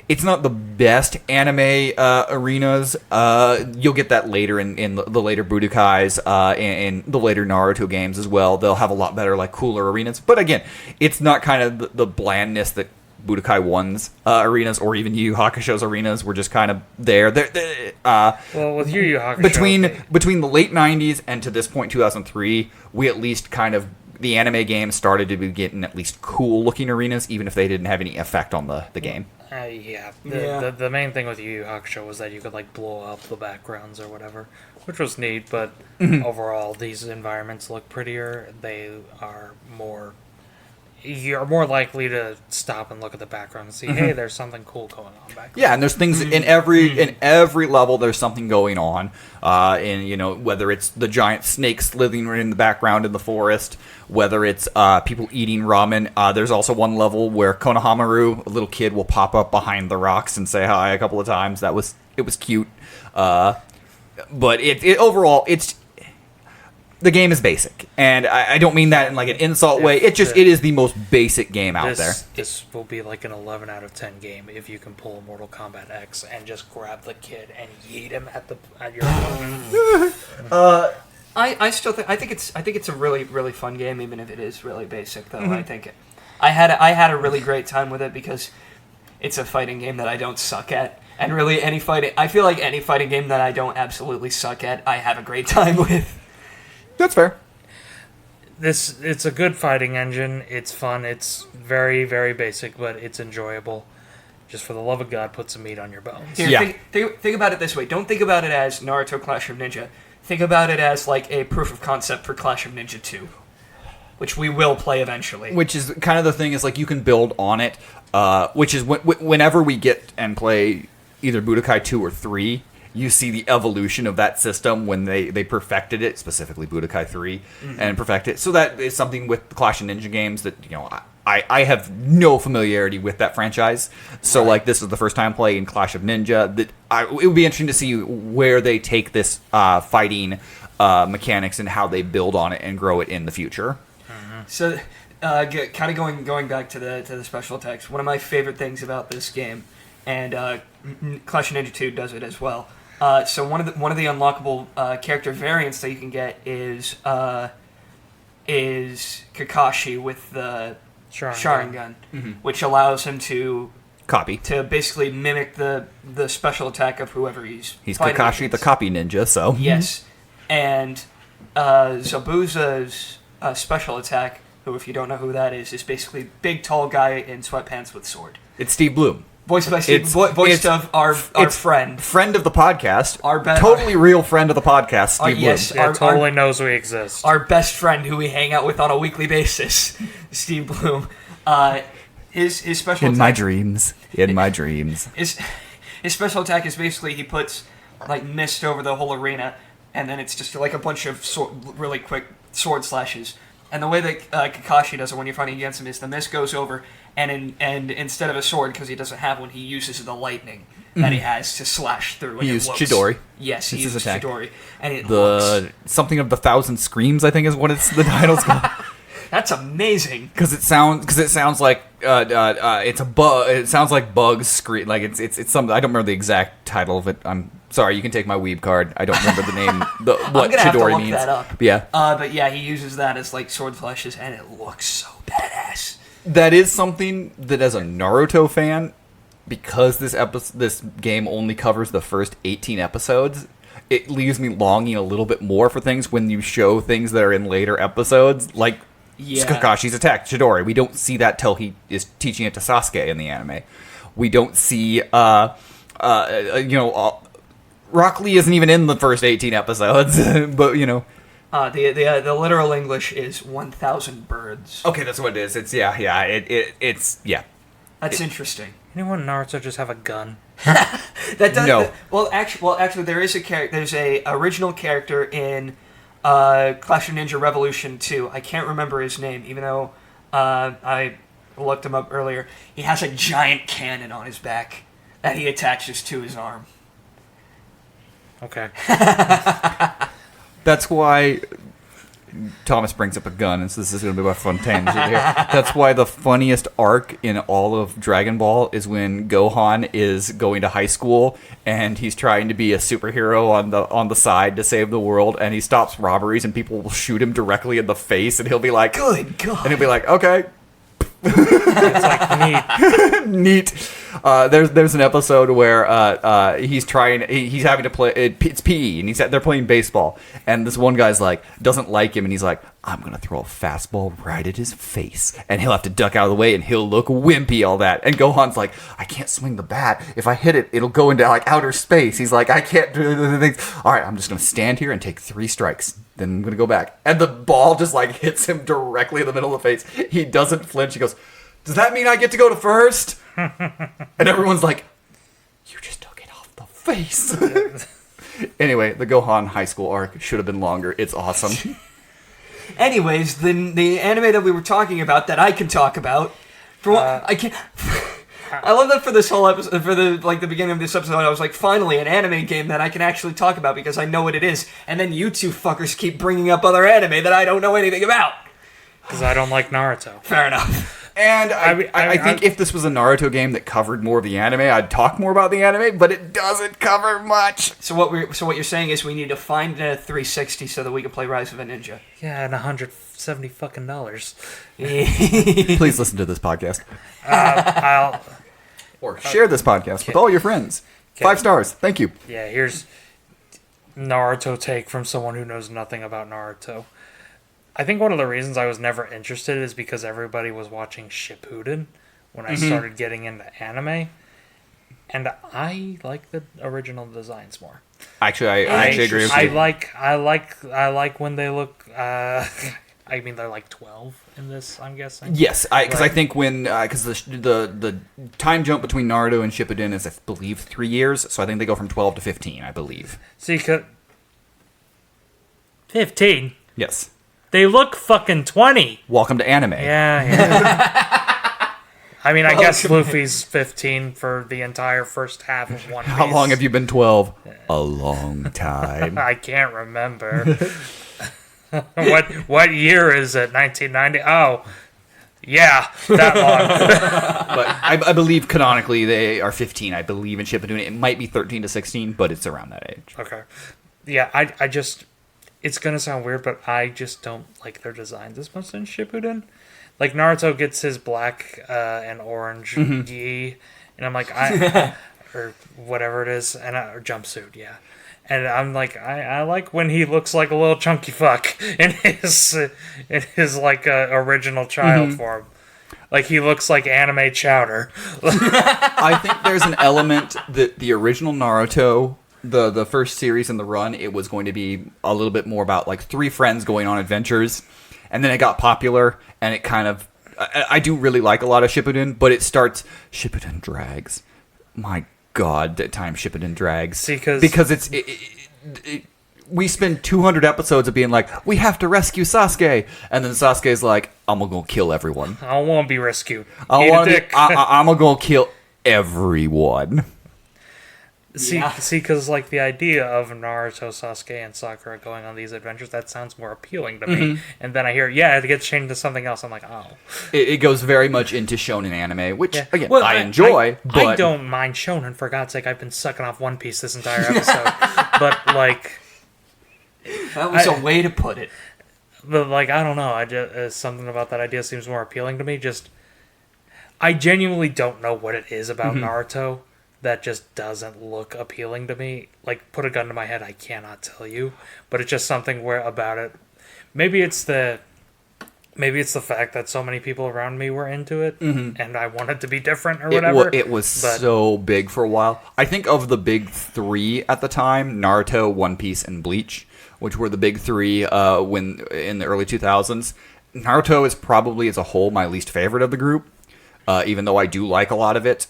S2: it's not the best anime arenas. You'll get that later in the later Budokais and the later Naruto games as well. They'll have a lot better, like cooler arenas. But again, it's not kind of the blandness that Budokai 1's arenas or even Yu Yu Hakusho's arenas were just kind of there.
S4: Well, with Yu Yu Hakusho,
S2: Between the late 90s and to this point, 2003, we at least kind of, the anime games started to be getting at least cool-looking arenas, even if they didn't have any effect on the game.
S4: Yeah. The main thing with Yu Yu Hakusho was that you could like blow up the backgrounds or whatever, which was neat. But overall, these environments look prettier. They are more. You're more likely to stop and look at the background and see, hey, there's something cool going on back there.
S2: Yeah, and there's things in every level. There's something going on, and whether it's the giant snake slithering in the background in the forest, whether it's people eating ramen. There's also one level where Konohamaru, a little kid, will pop up behind the rocks and say hi a couple of times. It was cute, but overall it's. The game is basic, and I don't mean that in like an insult way. It is the most basic game out there.
S4: This will be like an 11 out of 10 game if you can pull a Mortal Kombat X and just grab the kid and yeet him at your opponent.
S3: I think it's a really really fun game, even if it is really basic. Though I had a really great time with it because it's a fighting game that I don't suck at, and really I feel like any fighting game that I don't absolutely suck at, I have a great time with.
S2: That's fair.
S4: It's a good fighting engine. It's fun. It's very, very basic, but it's enjoyable. Just for the love of God, put some meat on your bones.
S3: Here, think about it this way. Don't think about it as Naruto Clash of Ninja. Think about it as like a proof of concept for Clash of Ninja 2, which we will play eventually.
S2: Which is kind of the thing is like you can build on it, which is whenever we get and play either Budokai 2 or 3, you see the evolution of that system when they perfected it, specifically Budokai 3, and perfect it. So that is something with the Clash of Ninja games that, I have no familiarity with that franchise. So, like, this is the first time playing Clash of Ninja. That it would be interesting to see where they take this fighting mechanics and how they build on it and grow it in the future.
S3: So, kind of going back to the special attacks, one of my favorite things about this game, and Clash of Ninja 2 does it as well. So one of the unlockable character variants that you can get is Kakashi with the Sharingan, which allows him to basically mimic the special attack of whoever he's
S2: Kakashi
S3: against.
S2: the copy ninja, so
S3: Yes, and Zabuza's special attack, who if you don't know who that is basically big tall guy in sweatpants with sword.
S2: It's Steve Bloom.
S3: Voiced by Steve, voiced of our friend
S2: of the podcast,
S3: totally
S2: real friend of the podcast, Steve Bloom.
S3: Yes,
S4: totally knows we exist.
S3: Our best friend who we hang out with on a weekly basis, Steve Bloom. His special
S2: in my dreams.
S3: His special attack is basically he puts like mist over the whole arena, and then it's just like a bunch of really quick sword slashes. And the way that Kakashi does it when you're fighting against him is the mist goes over, and instead of a sword, because he doesn't have one, he uses the lightning that he has to slash through.
S2: He used Chidori.
S3: Yes, he uses Chidori. And it
S2: something of the Thousand Screams, I think, is what the title's called.
S3: That's amazing.
S2: Because it sounds like it's a bug. It sounds like bugs scream. Like it's something. I don't remember the exact title of it. I'm sorry. You can take my weeb card. I don't remember the name. What Chidori
S3: have to look
S2: means.
S3: That up.
S2: Yeah.
S3: But yeah, he uses that as like sword flashes, and it looks so badass.
S2: That is something that, as a Naruto fan, because this game only covers the first 18 episodes, it leaves me longing a little bit more for things when you show things that are in later episodes, like Kakashi's attack, Chidori. We don't see that till he is teaching it to Sasuke in the anime. We don't see, Rock Lee isn't even in the first 18 episodes, but,
S3: The literal English is 1,000 birds.
S2: Okay, that's what it is. It's
S3: That's interesting.
S4: Anyone in Naruto just have a gun?
S2: No.
S3: Actually, there is a character. There's a original character in Clash of Ninja Revolution 2. I can't remember his name, even though I looked him up earlier. He has a giant cannon on his back that he attaches to his arm.
S4: Okay.
S2: That's why Thomas brings up a gun, and so this is going to be my fun tangent here. That's why the funniest arc in all of Dragon Ball is when Gohan is going to high school, and he's trying to be a superhero on the side to save the world, and he stops robberies, and people will shoot him directly in the face, and he'll be like,
S3: "Good God!"
S2: and he'll be like, "Okay."
S4: It's like neat.
S2: Neat. There's an episode where he's having to play. It's PE, and they're playing baseball, and this one guy's like doesn't like him, and he's like, I'm gonna throw a fastball right at his face, and he'll have to duck out of the way, and he'll look wimpy, all that. And Gohan's like, I can't swing the bat. If I hit it, it'll go into like outer space. He's like, I can't do the things. All right, I'm just gonna stand here and take 3 strikes. Then I'm gonna go back, and the ball just like hits him directly in the middle of the face. He doesn't flinch. He goes, does that mean I get to go to first? And everyone's like, you just took it off the face. Anyway, the Gohan high school arc should have been longer. It's awesome.
S3: Anyways, the anime that we were talking about that I can talk about. For what I can. I love that for this whole episode, for the beginning of this episode, I was like, finally, an anime game that I can actually talk about because I know what it is. And then you two fuckers keep bringing up other anime that I don't know anything about.
S4: Because I don't like Naruto.
S3: Fair enough.
S2: And I think if this was a Naruto game that covered more of the anime, I'd talk more about the anime, but it doesn't cover much.
S3: So what you're saying is we need to find a 360 so that we can play Rise of a Ninja.
S4: Yeah, and $170 fucking dollars.
S2: Please listen to this podcast. Or share this podcast with all your friends. 5 stars. Thank you.
S4: Yeah, here's Naruto take from someone who knows nothing about Naruto. I think one of the reasons I was never interested is because everybody was watching Shippuden when I started getting into anime, and I like the original designs more.
S2: Actually, I actually agree with you.
S4: I like when they look. I mean, they're like 12 in this, I'm guessing.
S2: Yes, because I think because the time jump between Naruto and Shippuden is, I believe, 3 years, so I think they go from 12 to 15, I believe.
S4: See, 15?
S2: Yes.
S4: They look fucking 20.
S2: Welcome to anime.
S4: Yeah. I mean, I guess Luffy's 15 for the entire first half of One Piece.
S2: How long have you been 12? A long time.
S4: I can't remember. What year is it? 1990? Oh, yeah, that long.
S2: But I believe canonically they are 15. I believe in Shippuden. It might be 13 to 16, but it's around that age.
S4: Okay. Yeah, I just... It's going to sound weird, but I just don't like their designs as much in Shippuden. Like, Naruto gets his black and orange gi, and I'm like, or whatever it is, or jumpsuit, yeah. And I'm like, I like when he looks like a little chunky fuck in his like original child form. Like, he looks like anime chowder.
S2: I think there's an element that the original Naruto, the first series in the run, it was going to be a little bit more about like 3 friends going on adventures, and then it got popular, and it kind of... I do really like a lot of Shippuden, but it starts... Shippuden drags. My God, that time Shippuden drags.
S4: See,
S2: because it's... we spend 200 episodes of being like, we have to rescue Sasuke, and then Sasuke's like, I'm gonna go kill everyone.
S4: I don't want to be rescued.
S2: I'm gonna go kill everyone.
S4: See, because like the idea of Naruto, Sasuke, and Sakura going on these adventures, that sounds more appealing to me. And then I hear, it gets changed to something else. I'm like, oh.
S2: It goes very much into shonen anime, which, again, I enjoy, but...
S4: I don't mind shonen, for God's sake. I've been sucking off One Piece this entire episode. But, like...
S3: That was a way to put it.
S4: But, like, I don't know. Something about that idea seems more appealing to me. I genuinely don't know what it is about Naruto that just doesn't look appealing to me. Like, put a gun to my head, I cannot tell you. But it's just something about it. Maybe it's the fact that so many people around me were into it, and I wanted to be different or whatever.
S2: It was so big for a while. I think of the big 3 at the time, Naruto, One Piece, and Bleach, which were the big 3 when in the early 2000s. Naruto is probably, as a whole, my least favorite of the group, even though I do like a lot of it.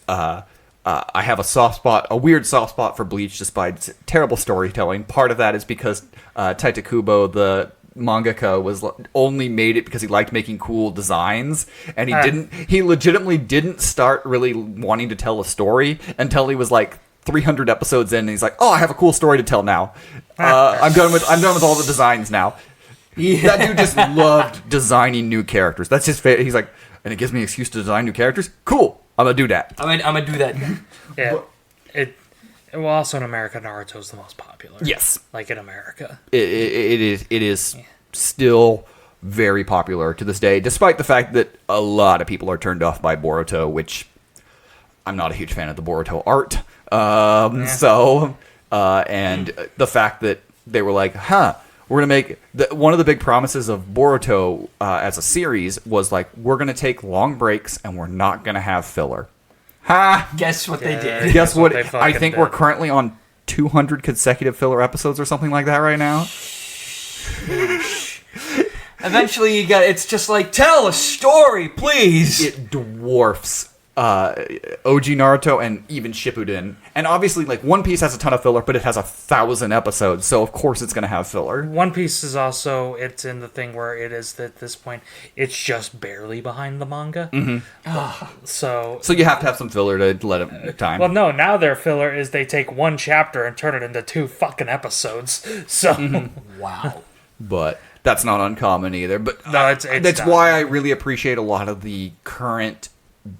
S2: I have a weird soft spot for Bleach, despite terrible storytelling. Part of that is because Taita Kubo, the mangaka, only made it because he liked making cool designs, and he legitimately didn't start really wanting to tell a story until he was like 300 episodes in, and he's like, oh, I have a cool story to tell now. I'm done with all the designs now. Yeah. That dude just loved designing new characters. That's his favorite. He's like, and it gives me an excuse to design new characters? Cool. I'm gonna do that.
S3: I'm gonna do that.
S4: Yeah. Well, also in America, Naruto is the most popular.
S2: Yes.
S4: Like in America.
S2: It is still very popular to this day, despite the fact that a lot of people are turned off by Boruto, which I'm not a huge fan of the Boruto art. And the fact that they were like, we're going to make... one of the big promises of Boruto as a series was like, we're going to take long breaks and we're not going to have filler.
S3: Guess what they did.
S2: Guess what?
S4: they
S2: I think
S4: fucking
S2: we're
S4: did.
S2: currently on 200 consecutive filler episodes or something like that right now.
S3: Eventually, it's just like, tell a story, please.
S2: It dwarfs OG Naruto and even Shippuden. And obviously, like, One Piece has a ton of filler, but it has 1,000 episodes, so of course it's going to have filler.
S4: One Piece is also, it's in the thing where it is at this point, it's just barely behind the manga. So
S2: So you have to have some filler to let it time.
S4: well, no, now their filler is they take one chapter and turn it into 2 fucking episodes. So
S3: Wow.
S2: But that's not uncommon either. But
S4: No, it's
S2: that's
S4: not.
S2: why I really appreciate a lot of the current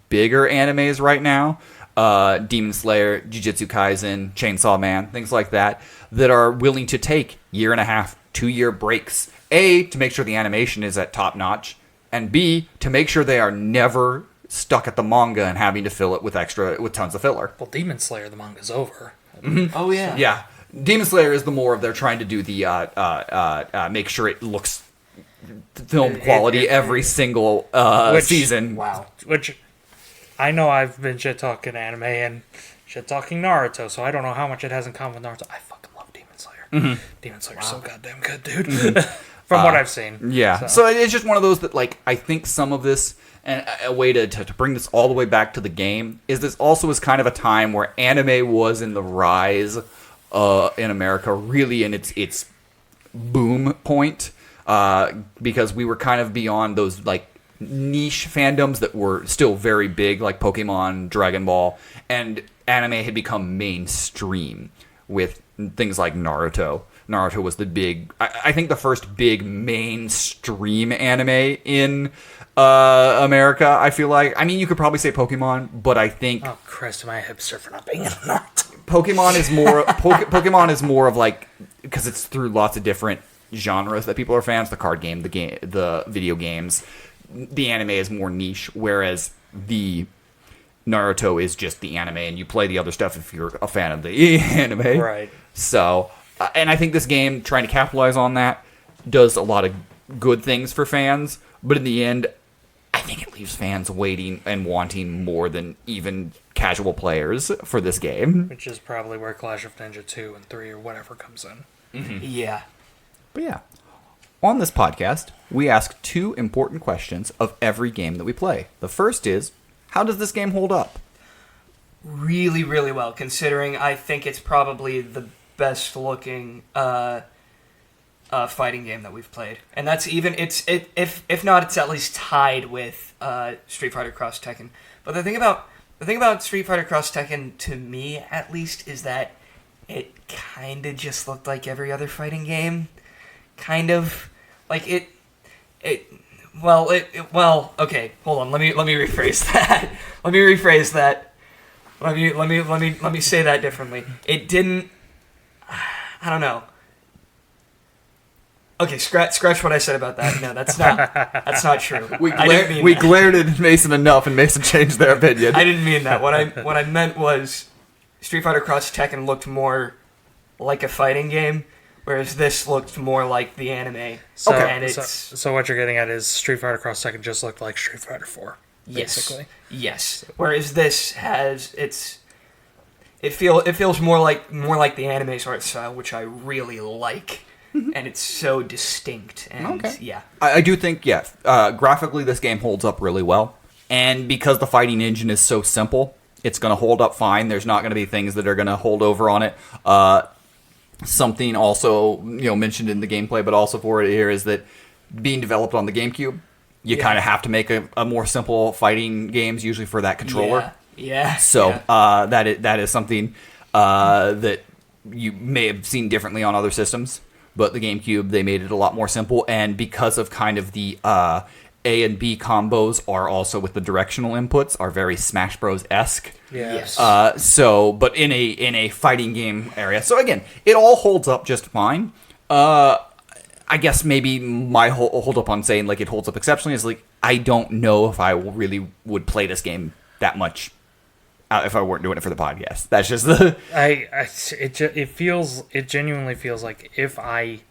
S2: bigger animes right now. Demon Slayer, Jujutsu Kaisen, Chainsaw Man, things like that are willing to take 1.5 2 year breaks. A, to make sure the animation is at top notch, and B, to make sure they are never stuck at the manga and having to fill it with tons of filler.
S4: well, Demon Slayer, the manga's over.
S3: Oh, yeah.
S2: Yeah. Demon Slayer is the more of they're trying to do the make sure it looks film quality every single season.
S3: Wow.
S4: Which I know I've been shit talking anime and shit talking Naruto, so I don't know how much it has in common with Naruto. I fucking love Demon Slayer. Demon Slayer's so goddamn good, dude. From what I've seen.
S2: Yeah. So it's just one of those that, like, I think some of this, and a way to bring this all the way back to the game, is this also is kind of a time where anime was in the rise in America, really in its boom point, because we were kind of beyond those, like, niche fandoms that were still very big, like Pokemon, Dragon Ball, and anime had become mainstream with things like Naruto. Naruto was the big, I think the first big mainstream anime in America, I feel like. I mean, you could probably say Pokemon, but I think
S4: Oh, Christ, am I a hipster for not being in Naruto?
S2: Pokemon is more Pokemon is more of like, because it's through lots of different genres that people are fans. The card game, the video games. The anime is more niche, whereas the Naruto is just the anime, and you play the other stuff if you're a fan of the anime.
S4: Right.
S2: So, and I think this game, trying to capitalize on that, does a lot of good things for fans, but in the end, I think it leaves fans waiting and wanting more than even casual players for this game.
S4: Which is probably where Clash of Ninja 2 and 3 or whatever comes in.
S3: Yeah.
S2: But yeah, on this podcast, we ask 2 important questions of every game that we play. The first is, how does this game hold up?
S3: Really, really well, considering I think it's probably the best looking fighting game that we've played. And that's even, if not, it's at least tied with Street Fighter Cross Tekken. But the thing about Street Fighter Cross Tekken, to me at least, is that it kind of just looked like every other fighting game. Kind of. Like well, okay, hold on. Let me rephrase that. Let me say that differently. It didn't. I don't know. Okay, scratch what I said about that. No, that's not true. I didn't mean
S2: We
S3: that.
S2: glared at Mason enough, and Mason changed their opinion.
S3: I didn't mean that. What I meant was Street Fighter Cross Tekken looked more like a fighting game, whereas this looked more like the anime.
S4: So,
S3: And it's
S4: so what you're getting at is Street Fighter Cross Tekken just looked like Street Fighter 4, basically.
S3: Yes. Whereas this has it feels more like the anime's art style, which I really like, and it's so distinct. And
S2: Okay.
S3: yeah,
S2: I do think, graphically this game holds up really well. And because the fighting engine is so simple, it's going to hold up fine. There's not going to be things that are going to hold over on it. Something also, mentioned in the gameplay, but also for it here, is that being developed on the GameCube, you kind of have to make a more simple fighting games, usually for that controller.
S3: Yeah.
S2: So
S3: yeah.
S2: that is something that you may have seen differently on other systems, but the GameCube, they made it a lot more simple, and because of kind of the A and B combos are also with the directional inputs are very Smash Bros-esque.
S3: Yes.
S2: But in a fighting game area. So again, it all holds up just fine. I guess maybe my hold up on saying like it holds up exceptionally is like I don't know if I really would play this game that much if I weren't doing it for the podcast. That's just the
S4: it genuinely feels like if I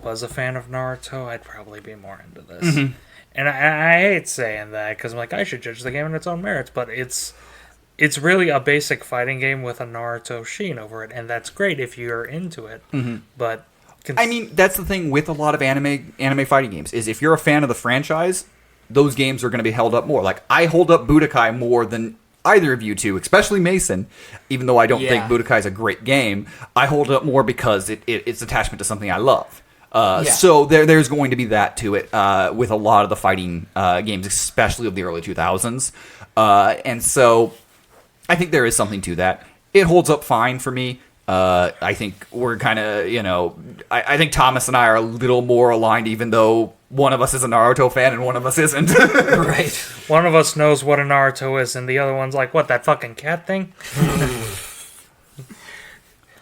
S4: was a fan of Naruto, I'd probably be more into this.
S2: Mm-hmm.
S4: And I hate saying that because I'm like, I should judge the game on its own merits, but it's really a basic fighting game with a Naruto sheen over it, and that's great if you're into it.
S2: Mm-hmm.
S4: But
S2: I mean, that's the thing with a lot of anime fighting games is if you're a fan of the franchise, those games are going to be held up more. Like I hold up Budokai more than either of you two, especially Mason. Even though I don't think Budokai is a great game, I hold it up more because it's attachment to something I love. So there's going to be that to it with a lot of the fighting games, especially of the early 2000s. And so I think there is something to that. It holds up fine for me. I think we're kind of, I think Thomas and I are a little more aligned, even though one of us is a Naruto fan and one of us isn't.
S3: Right.
S4: One of us knows what a Naruto is, and the other one's like, what, that fucking cat thing?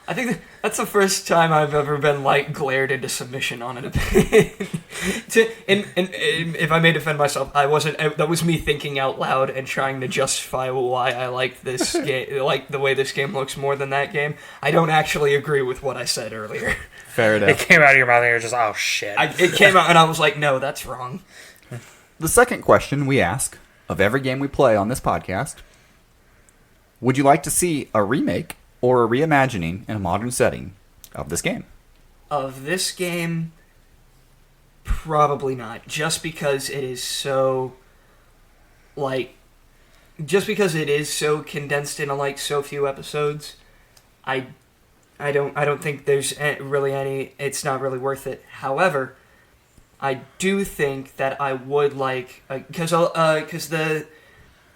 S3: I think that's the first time I've ever been like glared into submission on an opinion. And if I may defend myself, I wasn't. That was me thinking out loud and trying to justify why I like this game, like the way this game looks more than that game. I don't actually agree with what I said earlier.
S2: Fair enough.
S4: It came out of your mouth and you're just, oh shit.
S3: It came out and I was like, no, that's wrong.
S2: The second question we ask of every game we play on this podcast: would you like to see a remake or a reimagining in a modern setting of this game?
S3: Of this game, probably not. Just because it is so, condensed into like so few episodes, I don't think there's really any. It's not really worth it. However, I do think that I would like because the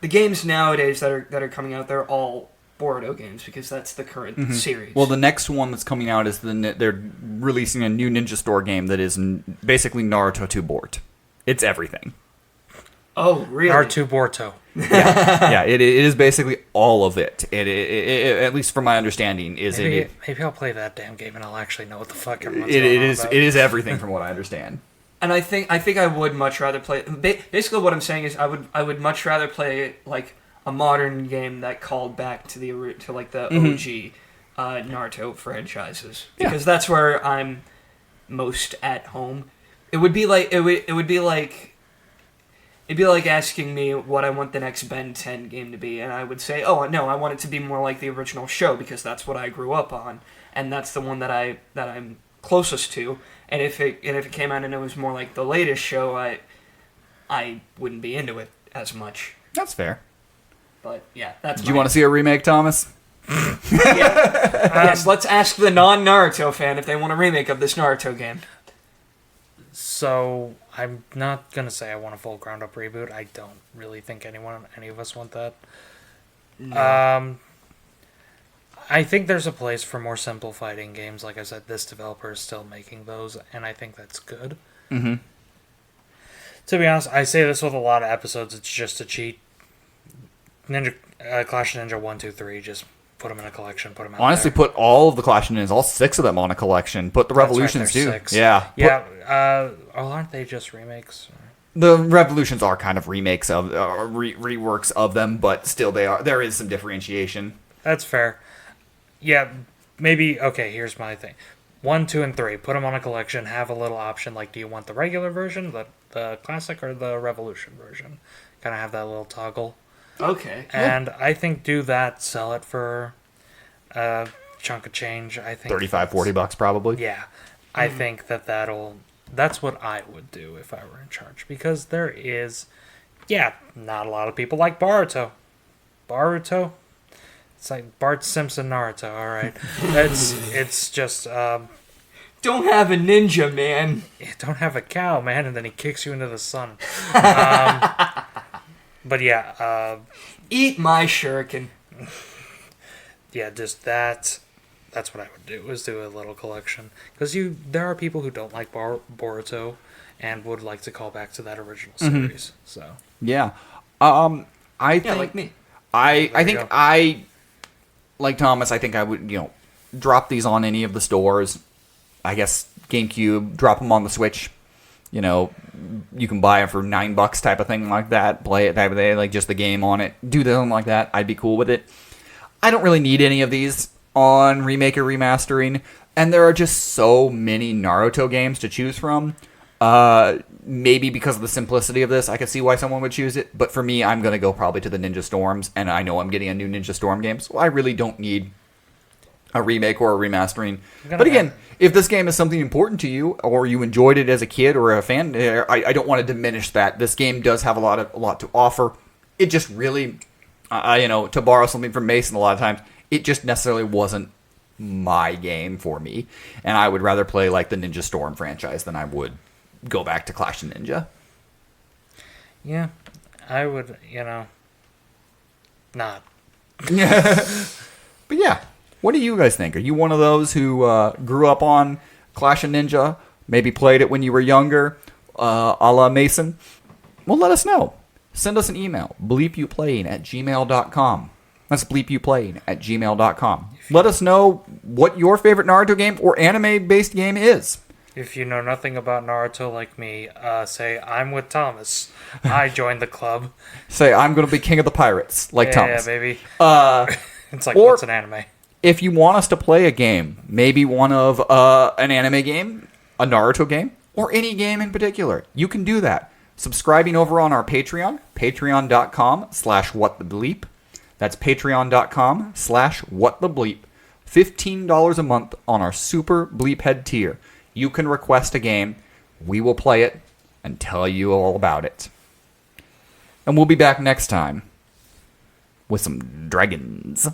S3: games nowadays that are coming out, they're all Boruto games because that's the current series.
S2: Well, the next one that's coming out is they're releasing a new Ninja Store game that is basically Naruto 2 Bort. It's everything.
S3: Oh, really?
S4: Naruto Boruto.
S2: Yeah, it is basically all of it. It at least from my understanding,
S4: Maybe I'll play that damn game and I'll actually know what the fuck everyone's
S2: it
S4: going on
S2: is
S4: about.
S2: it is everything from what I understand.
S3: And I think I would much rather play. Basically, what I'm saying is I would much rather play like a modern game that called back to the OG Naruto franchises because that's where I'm most at home. It'd be like asking me what I want the next Ben 10 game to be, and I would say, oh no, I want it to be more like the original show because that's what I grew up on, and that's the one that I'm closest to. And if it came out and it was more like the latest show, I wouldn't be into it as much.
S2: That's fair.
S3: But yeah, that's.
S2: Do you want to see a remake, Thomas?
S3: Yes, let's ask the non-Naruto fan if they want a remake of this Naruto game.
S4: So I'm not gonna say I want a full ground up reboot. I don't really think any of us want that.
S3: No.
S4: I think there's a place for more simple fighting games. Like I said, this developer is still making those, and I think that's good.
S2: Mm-hmm.
S4: To be honest, I say this with a lot of episodes. It's just a cheat. Clash of Ninja 1, 2, 3. Just put them in a collection. Put them out.
S2: Honestly,
S4: there.
S2: put all of the Clash of Ninjas, all 6 of them, on a collection. Put the Revolutions too.
S4: 6.
S2: Yeah.
S4: Yeah. Aren't they just remakes?
S2: The Revolutions are kind of remakes of reworks of them, but still, there is some differentiation.
S4: That's fair. Yeah, maybe. Okay, here's my thing: 1, 2, and 3. Put them on a collection. Have a little option. Like, do you want the regular version, the classic, or the Revolution version? Kind of have that little toggle.
S3: Okay.
S4: And I think do that. Sell it for a chunk of change. I think
S2: $35-$40 probably.
S4: Yeah, I think that's what I would do if I were in charge, because there is, not a lot of people like Boruto. It's like Bart Simpson Naruto, all right. It's just
S3: don't have a ninja, man.
S4: Don't have a cow, man, and then he kicks you into the sun. But yeah,
S3: eat my shuriken.
S4: Yeah, just that. That's what I would do, is do a little collection, because there are people who don't like Boruto and would like to call back to that original series. So
S2: yeah, I think
S3: like me.
S2: I think I like Thomas. I think I would drop these on any of the stores. I guess GameCube, drop them on the Switch. You know, you can buy it for $9 type of thing like that. Play it type of thing, like just the game on it. Do something like that. I'd be cool with it. I don't really need any of these on remake or remastering, and there are just so many Naruto games to choose from. Maybe because of the simplicity of this, I could see why someone would choose it. But for me, I'm going to go probably to the Ninja Storms, and I know I'm getting a new Ninja Storm game, so I really don't need a remake or a remastering. But again, if this game is something important to you, or you enjoyed it as a kid or a fan, I don't want to diminish that. This game does have a lot to offer. It just really, to borrow something from Mason, a lot of times, it just necessarily wasn't my game for me, and I would rather play like the Ninja Storm franchise than I would go back to Clash of Ninja.
S4: Yeah, I would, not.
S2: But yeah, what do you guys think? Are you one of those who grew up on Clash of Ninja, maybe played it when you were younger, a la Mason? Well, let us know. Send us an email, bleepyouplaying@gmail.com. That's bleepyouplaying@gmail.com. Let us know what your favorite Naruto game or anime-based game is.
S4: If you know nothing about Naruto like me, say, I'm with Thomas. I joined the club.
S2: Say, I'm going to be king of the pirates, like Thomas.
S4: Yeah, baby. It's like,
S2: or
S4: what's an anime?
S2: If you want us to play a game, maybe one of an anime game, a Naruto game, or any game in particular, you can do that. Subscribing over on our Patreon, patreon.com/whatthebleep. That's patreon.com/whatthebleep. $15 a month on our super bleep head tier. You can request a game. We will play it and tell you all about it. And we'll be back next time with some dragons.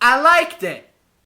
S1: I liked it.